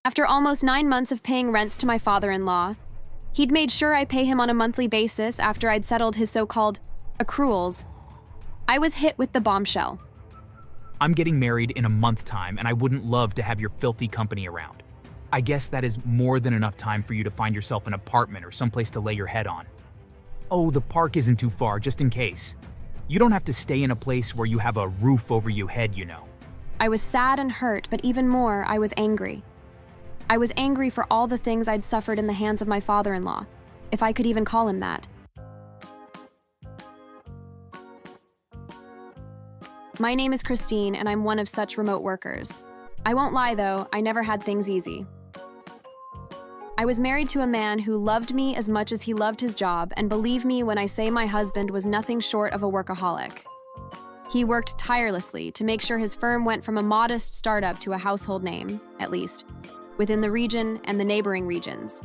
After almost 9 months of paying rents to my father-in-law, he'd made sure I pay him on a monthly basis after I'd settled his so-called accruals. I was hit with the bombshell. I'm getting married in a month time, and I wouldn't love to have your filthy company around. I guess that is more than enough time for you to find yourself an apartment or someplace to lay your head on. Oh, the park isn't too far, just in case. You don't have to stay in a place where you have a roof over your head, you know. I was sad and hurt, but even more, I was angry. I was angry for all the things I'd suffered in the hands of my father-in-law, if I could even call him that. My name is Christine, and I'm one of such remote workers. I won't lie, though, I never had things easy. I was married to a man who loved me as much as he loved his job, and believe me when I say my husband was nothing short of a workaholic. He worked tirelessly to make sure his firm went from a modest startup to a household name, at least, within the region and the neighboring regions.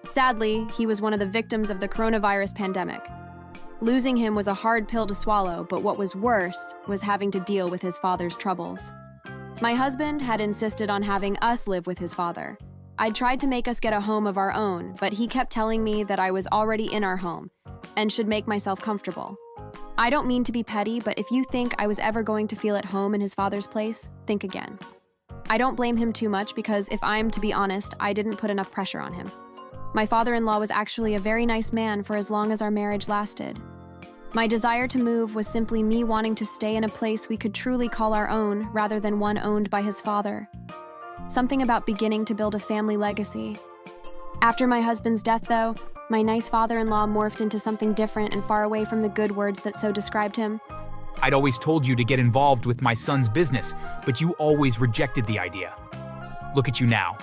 Sadly, he was one of the victims of the coronavirus pandemic. Losing him was a hard pill to swallow, but what was worse was having to deal with his father's troubles. My husband had insisted on having us live with his father. I'd tried to make us get a home of our own, but he kept telling me that I was already in our home and should make myself comfortable. I don't mean to be petty, but if you think I was ever going to feel at home in his father's place, think again. I don't blame him too much because, if I'm to be honest, I didn't put enough pressure on him. My father-in-law was actually a very nice man for as long as our marriage lasted. My desire to move was simply me wanting to stay in a place we could truly call our own rather than one owned by his father. Something about beginning to build a family legacy. After my husband's death, though, my nice father-in-law morphed into something different and far away from the good words that so described him. I'd always told you to get involved with my son's business, but you always rejected the idea. Look at you now.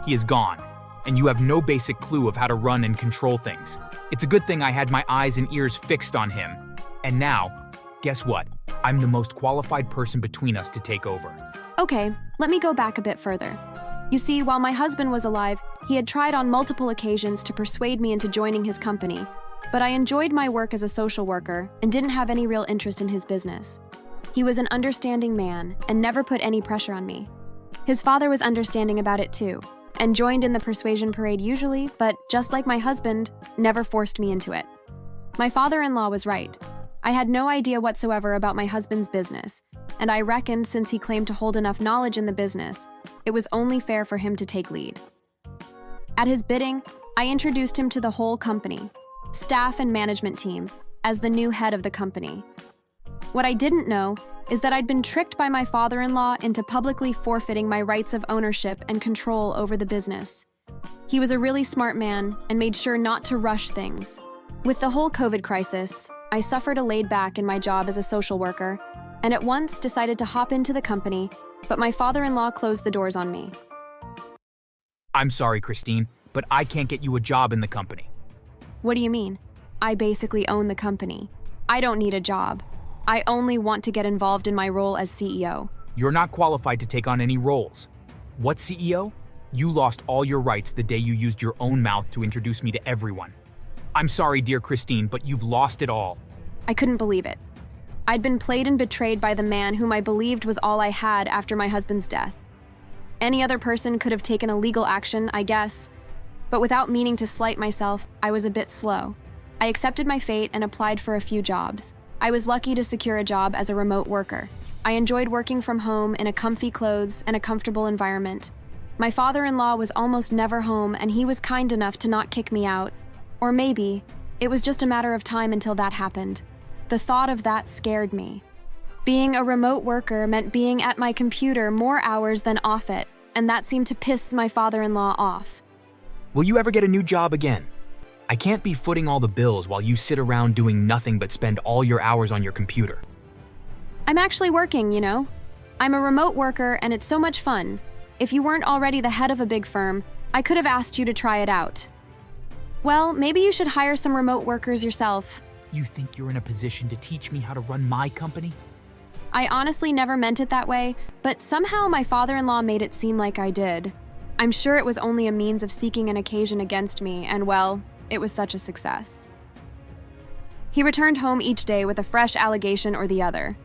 He is gone, and you have no basic clue of how to run and control things. It's a good thing I had my eyes and ears fixed on him. And now, guess what? I'm the most qualified person between us to take over. Okay, let me go back a bit further. You see, while my husband was alive, he had tried on multiple occasions to persuade me into joining his company, but I enjoyed my work as a social worker and didn't have any real interest in his business. He was an understanding man and never put any pressure on me. His father was understanding about it too, and joined in the persuasion parade usually, but just like my husband, never forced me into it. My father-in-law was right. I had no idea whatsoever about my husband's business, and I reckoned since he claimed to hold enough knowledge in the business, it was only fair for him to take lead. At his bidding, I introduced him to the whole company, staff and management team, as the new head of the company. What I didn't know is that I'd been tricked by my father-in-law into publicly forfeiting my rights of ownership and control over the business. He was a really smart man and made sure not to rush things. With the whole COVID crisis, I suffered a laid back in my job as a social worker, and at once decided to hop into the company, but my father-in-law closed the doors on me. I'm sorry, Christine, but I can't get you a job in the company. What do you mean? I basically own the company. I don't need a job. I only want to get involved in my role as CEO. You're not qualified to take on any roles. What CEO? You lost all your rights the day you used your own mouth to introduce me to everyone. I'm sorry, dear Christine, but you've lost it all. I couldn't believe it. I'd been played and betrayed by the man whom I believed was all I had after my husband's death. Any other person could have taken a legal action, I guess, but without meaning to slight myself, I was a bit slow. I accepted my fate and applied for a few jobs. I was lucky to secure a job as a remote worker. I enjoyed working from home in a comfy clothes and a comfortable environment. My father-in-law was almost never home, and he was kind enough to not kick me out. Or maybe it was just a matter of time until that happened. The thought of that scared me. Being a remote worker meant being at my computer more hours than off it, and that seemed to piss my father-in-law off. Will you ever get a new job again? I can't be footing all the bills while you sit around doing nothing but spend all your hours on your computer. I'm actually working, you know. I'm a remote worker, and it's so much fun. If you weren't already the head of a big firm, I could have asked you to try it out. Well, maybe you should hire some remote workers yourself. You think you're in a position to teach me how to run my company? I honestly never meant it that way, but somehow my father-in-law made it seem like I did. I'm sure it was only a means of seeking an occasion against me, and well, it was such a success. He returned home each day with a fresh allegation or the other.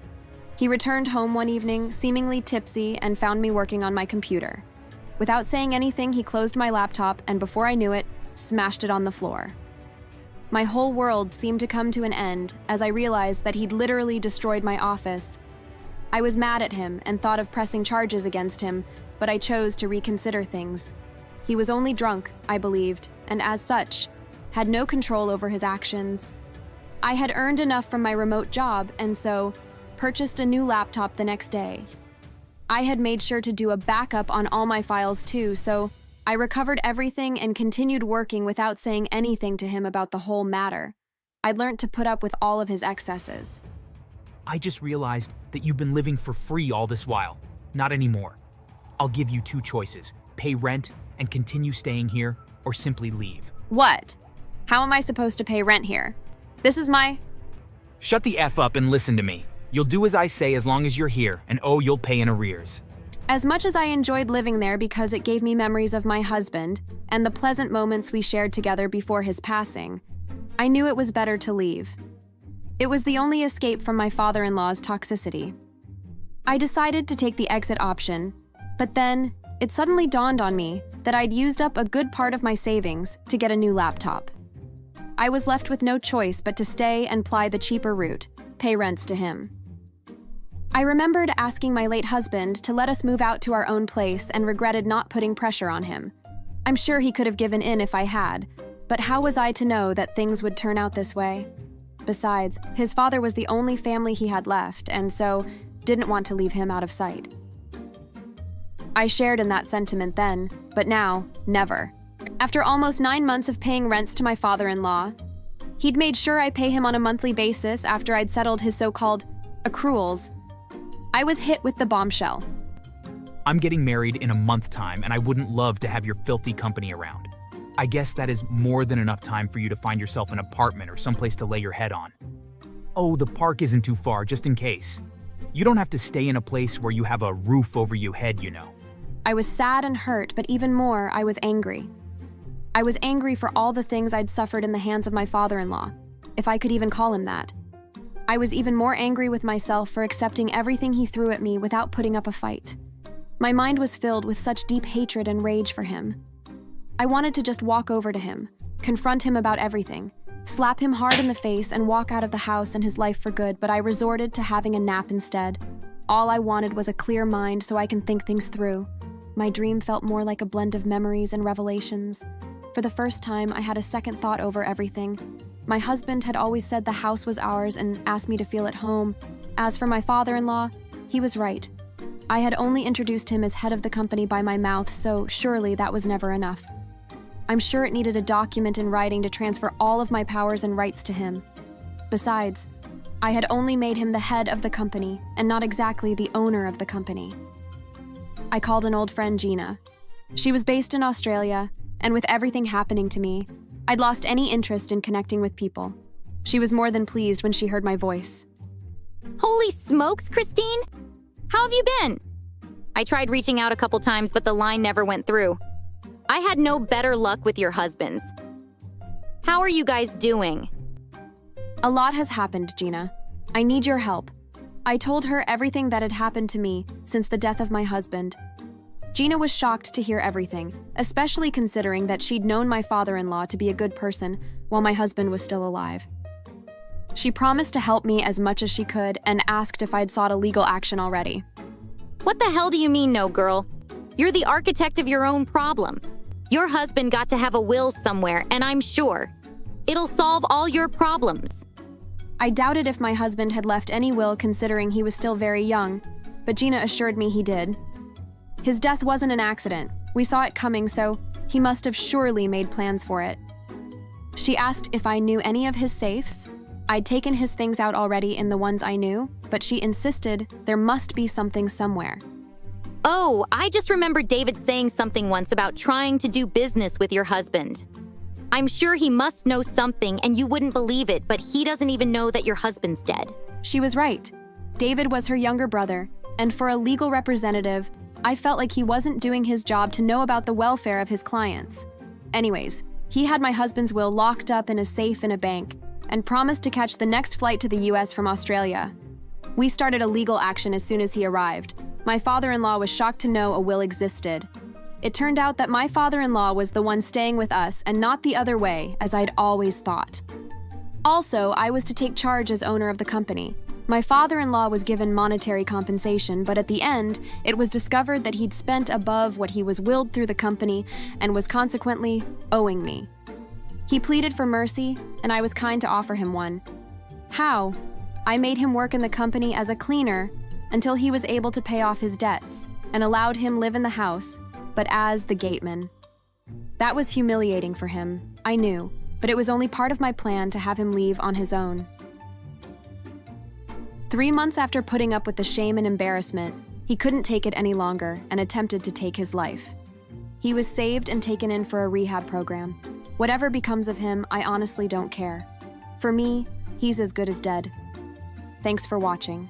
He returned home one evening, seemingly tipsy, and found me working on my computer. Without saying anything, he closed my laptop and before I knew it, smashed it on the floor. My whole world seemed to come to an end as I realized that he'd literally destroyed my office. I was mad at him and thought of pressing charges against him, but I chose to reconsider things. He was only drunk, I believed, and as such, had no control over his actions. I had earned enough from my remote job and so purchased a new laptop the next day. I had made sure to do a backup on all my files too, so I recovered everything and continued working without saying anything to him about the whole matter. I'd learned to put up with all of his excesses. I just realized that you've been living for free all this while. Not anymore. I'll give you two choices: pay rent and continue staying here, or simply leave. What? How am I supposed to pay rent here? This is my... Shut the F up and listen to me. You'll do as I say as long as you're here, and you'll pay in arrears. As much as I enjoyed living there because it gave me memories of my husband and the pleasant moments we shared together before his passing, I knew it was better to leave. It was the only escape from my father-in-law's toxicity. I decided to take the exit option, but then it suddenly dawned on me that I'd used up a good part of my savings to get a new laptop. I was left with no choice but to stay and ply the cheaper route, pay rents to him. I remembered asking my late husband to let us move out to our own place and regretted not putting pressure on him. I'm sure he could have given in if I had, but how was I to know that things would turn out this way? Besides, his father was the only family he had left, and so didn't want to leave him out of sight. I shared in that sentiment then, but now, never. After almost 9 months of paying rents to my father-in-law, he'd made sure I pay him on a monthly basis after I'd settled his so-called accruals. I was hit with the bombshell. I'm getting married in a month time, and I wouldn't love to have your filthy company around. I guess that is more than enough time for you to find yourself an apartment or someplace to lay your head on. Oh, the park isn't too far, just in case. You don't have to stay in a place where you have a roof over your head, you know. I was sad and hurt, but even more, I was angry. I was angry for all the things I'd suffered in the hands of my father-in-law, if I could even call him that. I was even more angry with myself for accepting everything he threw at me without putting up a fight. My mind was filled with such deep hatred and rage for him. I wanted to just walk over to him, confront him about everything, slap him hard in the face and walk out of the house and his life for good, but I resorted to having a nap instead. All I wanted was a clear mind so I can think things through. My dream felt more like a blend of memories and revelations. For the first time, I had a second thought over everything. My husband had always said the house was ours and asked me to feel at home. As for my father-in-law, he was right. I had only introduced him as head of the company by my mouth, so surely that was never enough. I'm sure it needed a document in writing to transfer all of my powers and rights to him. Besides, I had only made him the head of the company and not exactly the owner of the company. I called an old friend, Gina. She was based in Australia, and with everything happening to me, I'd lost any interest in connecting with people. She was more than pleased when she heard my voice. Holy smokes, Christine! How have you been? I tried reaching out a couple times, but the line never went through. I had no better luck with your husbands. How are you guys doing? A lot has happened, Gina. I need your help. I told her everything that had happened to me since the death of my husband. Gina was shocked to hear everything, especially considering that she'd known my father-in-law to be a good person while my husband was still alive. She promised to help me as much as she could and asked if I'd sought a legal action already. What the hell do you mean, no, girl? You're the architect of your own problem. Your husband got to have a will somewhere, and I'm sure it'll solve all your problems. I doubted if my husband had left any will considering he was still very young, but Gina assured me he did. His death wasn't an accident. We saw it coming, so he must have surely made plans for it. She asked if I knew any of his safes. I'd taken his things out already in the ones I knew, but she insisted there must be something somewhere. Oh, I just remembered David saying something once about trying to do business with your husband. I'm sure he must know something and you wouldn't believe it, but he doesn't even know that your husband's dead. She was right. David was her younger brother, and for a legal representative, I felt like he wasn't doing his job to know about the welfare of his clients. Anyways, he had my husband's will locked up in a safe in a bank and promised to catch the next flight to the US from Australia. We started a legal action as soon as he arrived. My father-in-law was shocked to know a will existed. It turned out that my father-in-law was the one staying with us and not the other way, as I'd always thought. Also, I was to take charge as owner of the company. My father-in-law was given monetary compensation, but at the end, it was discovered that he'd spent above what he was willed through the company and was consequently owing me. He pleaded for mercy, and I was kind to offer him one. How? I made him work in the company as a cleaner until he was able to pay off his debts and allowed him live in the house, but as the gateman. That was humiliating for him, I knew, but it was only part of my plan to have him leave on his own. 3 months after putting up with the shame and embarrassment, he couldn't take it any longer and attempted to take his life. He was saved and taken in for a rehab program. Whatever becomes of him, I honestly don't care. For me, he's as good as dead. Thanks for watching.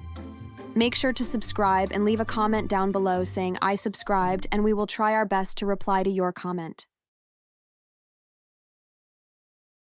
Make sure to subscribe and leave a comment down below saying I subscribed, and we will try our best to reply to your comment.